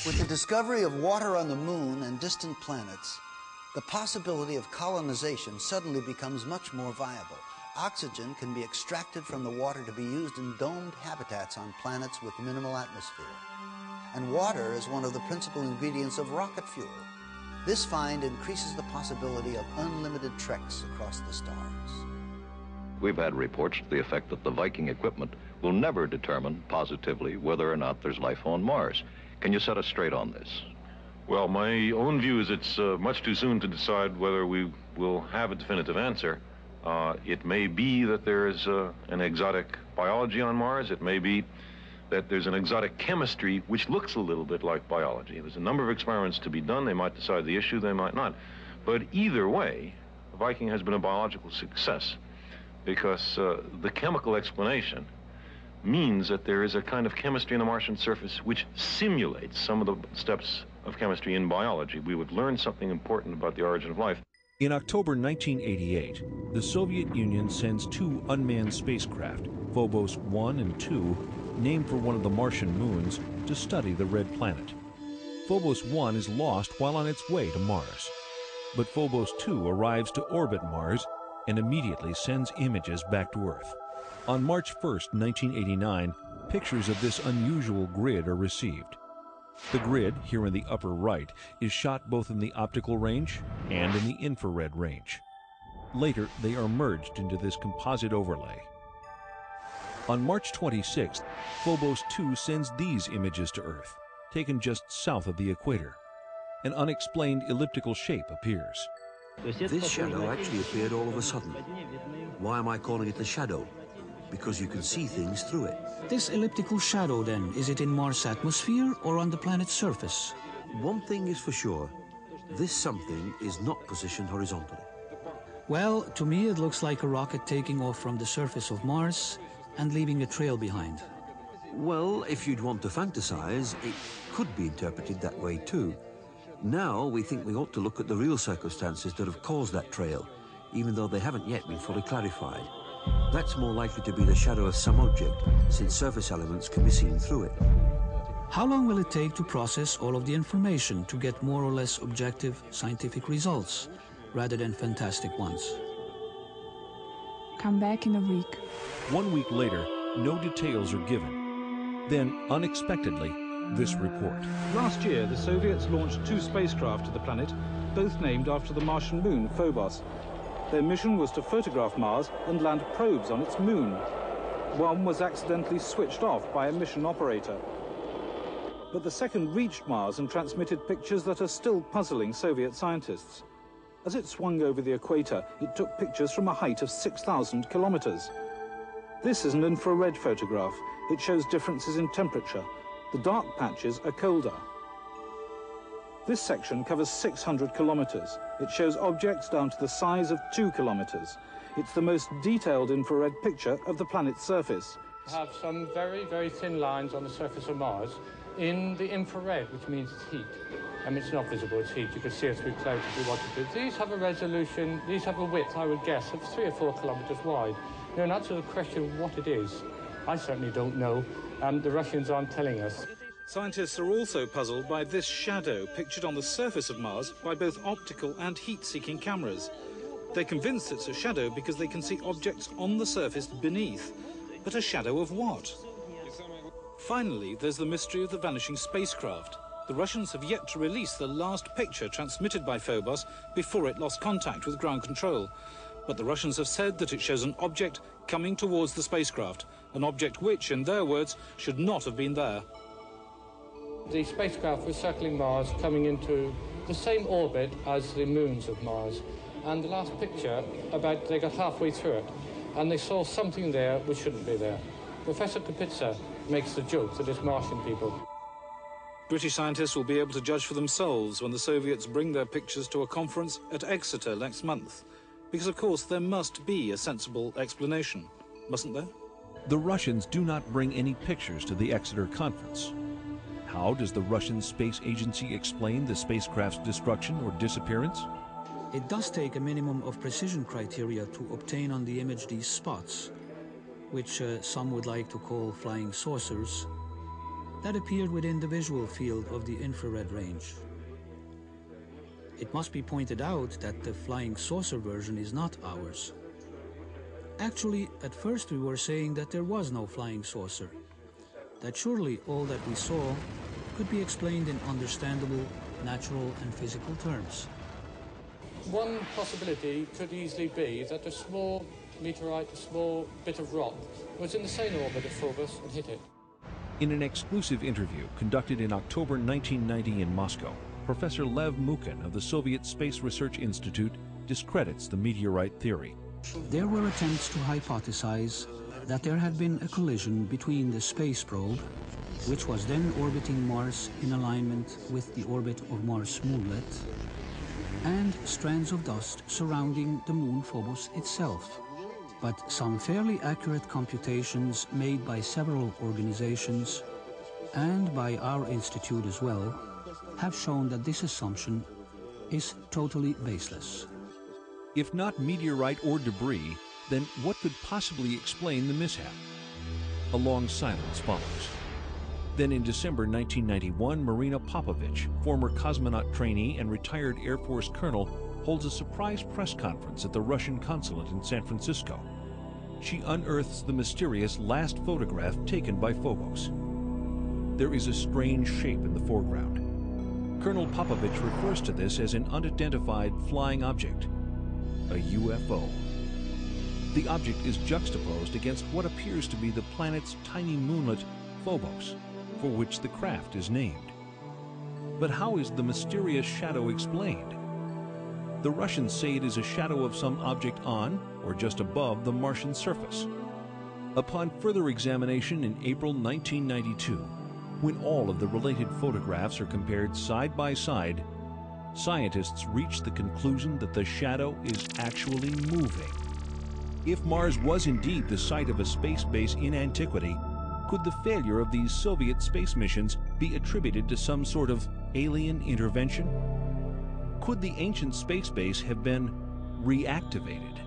With the discovery of water on the moon and distant planets, the possibility of colonization suddenly becomes much more viable. Oxygen can be extracted from the water to be used in domed habitats on planets with minimal atmosphere. And water is one of the principal ingredients of rocket fuel. This find increases the possibility of unlimited treks across the stars. We've had reports to the effect that the Viking equipment will never determine positively whether or not there's life on Mars. Can you set us straight on this? Well, my own view is it's much too soon to decide whether we will have a definitive answer. It may be that there is an exotic biology on Mars. It may be that there's an exotic chemistry which looks a little bit like biology. There's a number of experiments to be done. They might decide the issue, they might not. But either way, Viking has been a biological success because the chemical explanation means that there is a kind of chemistry on the Martian surface which simulates some of the steps of chemistry in biology. We would learn something important about the origin of life. In October 1988, the Soviet Union sends two unmanned spacecraft, Phobos 1 and 2, named for one of the Martian moons, to study the red planet. Phobos 1 is lost while on its way to Mars. But Phobos 2 arrives to orbit Mars and immediately sends images back to Earth. On March 1, 1989, pictures of this unusual grid are received. The grid, here in the upper right, is shot both in the optical range and in the infrared range. Later, they are merged into this composite overlay. On March 26th, Phobos 2 sends these images to Earth, taken just south of the equator. An unexplained elliptical shape appears. This shadow actually appeared all of a sudden. Why am I calling it a shadow? Because you can see things through it. This elliptical shadow, then, is it in Mars' atmosphere or on the planet's surface? One thing is for sure, this something is not positioned horizontally. Well, to me it looks like a rocket taking off from the surface of Mars and leaving a trail behind. Well, if you'd want to fantasize, it could be interpreted that way too. Now we think we ought to look at the real circumstances that have caused that trail, even though they haven't yet been fully clarified. That's more likely to be the shadow of some object, since surface elements can be seen through it. How long will it take to process all of the information to get more or less objective scientific results, rather than fantastic ones? Come back in a week. 1 week later, no details are given. Then, unexpectedly, this report. Last year, the Soviets launched 2 spacecraft to the planet, both named after the Martian moon, Phobos. Their mission was to photograph Mars and land probes on its moon. One was accidentally switched off by a mission operator. But the second reached Mars and transmitted pictures that are still puzzling Soviet scientists. As it swung over the equator, it took pictures from a height of 6,000 kilometers. This is an infrared photograph. It shows differences in temperature. The dark patches are colder. This section covers 600 kilometers. It shows objects down to the size of 2 kilometers. It's the most detailed infrared picture of the planet's surface. We have some very, very thin lines on the surface of Mars in the infrared, which means it's heat. It's not visible, it's heat. You can see it through clouds if you want to. These have a resolution, these have a width, I would guess, of 3 or 4 kilometers wide. Now, in answer to the question of what it is, I certainly don't know. The Russians aren't telling us. Scientists are also puzzled by this shadow pictured on the surface of Mars by both optical and heat-seeking cameras. They're convinced it's a shadow because they can see objects on the surface beneath. But a shadow of what? Finally, there's the mystery of the vanishing spacecraft. The Russians have yet to release the last picture transmitted by Phobos before it lost contact with ground control. But the Russians have said that it shows an object coming towards the spacecraft, an object which, in their words, should not have been there. The spacecraft was circling Mars, coming into the same orbit as the moons of Mars. And the last picture, they got halfway through it, and they saw something there which shouldn't be there. Professor Kapitsa makes the joke that it's Martian people. British scientists will be able to judge for themselves when the Soviets bring their pictures to a conference at Exeter next month. Because, of course, there must be a sensible explanation, mustn't there? The Russians do not bring any pictures to the Exeter conference. How does the Russian Space Agency explain the spacecraft's destruction or disappearance? It does take a minimum of precision criteria to obtain on the image these spots, which some would like to call flying saucers. that appeared within the visual field of the infrared range. It must be pointed out that the flying saucer version is not ours. Actually, at first we were saying that there was no flying saucer, that surely all that we saw could be explained in understandable, natural and physical terms. One possibility could easily be that a small meteorite, a small bit of rock, was in the same orbit of Phobos and hit it. In an exclusive interview conducted in October 1990 in Moscow, Professor Lev Mukin of the Soviet Space Research Institute discredits the meteorite theory. There were attempts to hypothesize that there had been a collision between the space probe, which was then orbiting Mars in alignment with the orbit of Mars' moonlet, and strands of dust surrounding the moon Phobos itself. But some fairly accurate computations made by several organizations, and by our institute as well, have shown that this assumption is totally baseless. If not meteorite or debris, then what could possibly explain the mishap? A long silence follows. Then in December 1991, Marina Popovich, former cosmonaut trainee and retired Air Force colonel, holds a surprise press conference at the Russian consulate in San Francisco. She unearths the mysterious last photograph taken by Phobos. There is a strange shape in the foreground. Colonel Popovich refers to this as an unidentified flying object, a UFO. The object is juxtaposed against what appears to be the planet's tiny moonlet, Phobos, for which the craft is named. But how is the mysterious shadow explained? The Russians say it is a shadow of some object on or just above the Martian surface. Upon further examination in April 1992, when all of the related photographs are compared side by side, scientists reach the conclusion that the shadow is actually moving. If Mars was indeed the site of a space base in antiquity, could the failure of these Soviet space missions be attributed to some sort of alien intervention? Could the ancient space base have been reactivated?